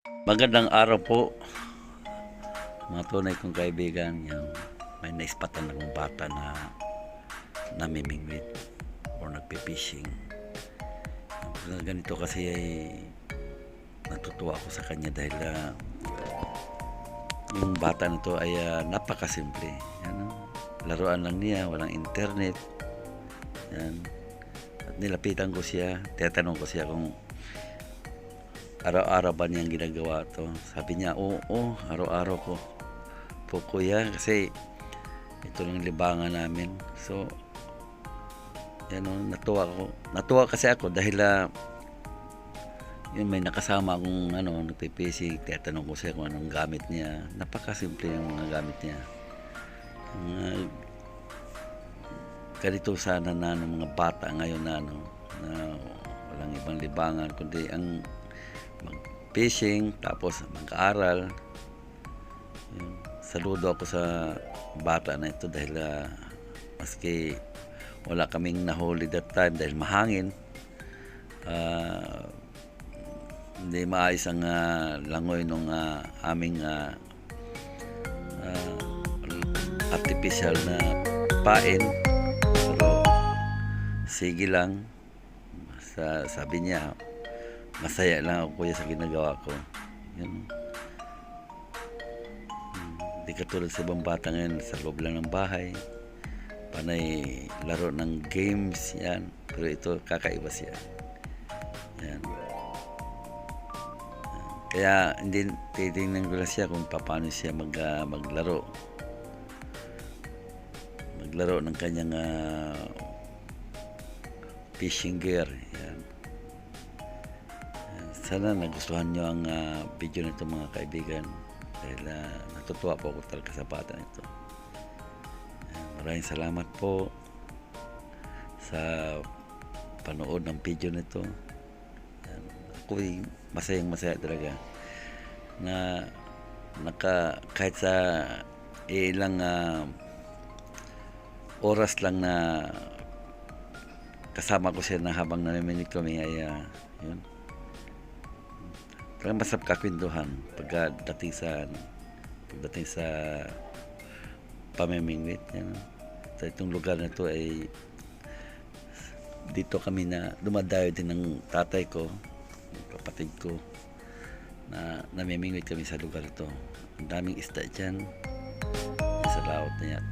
Magandang araw po, mga tunay kong kaibigan. Yung may naispatan akong bata na namimingwit o nagpipishing. Ganito kasi ay natutuwa ako sa kanya dahil yung bata na to ay napakasimple. Laruan lang niya, walang internet. Yan. At nilapitan ko siya, tinatanong ko siya kung araw-araw ba niyang ginagawa to. Sabi niya, oo, araw-araw ko po kuya, kasi ito lang libangan namin. So, yan o, natuwa kasi ako dahil yun, may nakasama akong nagpipisig, tinatanong ko siya kung anong gamit niya. Napakasimple yung mga gamit niya. Ganito sana na mga bata ngayon na walang ibang libangan kundi ang mag-fishing tapos mag-aaral. Saludo ako sa bata na ito dahil maski wala kaming nahuli that time dahil mahangin, hindi maayos ang langoy nung aming artificial na pain, pero sige lang. Sabi niya masaya lang ako kuya sa ginagawa ko. Yan. Hindi katulad sa ibang bata ngayon sa loob lang ng bahay, panay laro ng games yan, pero ito kakaiba siya. Yan. Kaya hindi titingnan ko lang siya kung paano siya maglaro ng kanyang fishing gear. Yan. Sana nagustuhan nyo ang video nito mga kaibigan dahil natutuwa po ako talaga sa bata nito. Maraming salamat po sa panood ng video nito. Ako'y masayang-masaya talaga na kahit sa ilang oras lang na kasama ko siya na habang namiminig kami ay yun, talagang masarap kakwentuhan pagdating sa pamimingwit. Sa itong lugar na ito ay dito kami na dumadayo din ng tatay ko, kapatid ko, na namimingwit kami sa lugar ito. Ang daming isda dyan sa laot na yan.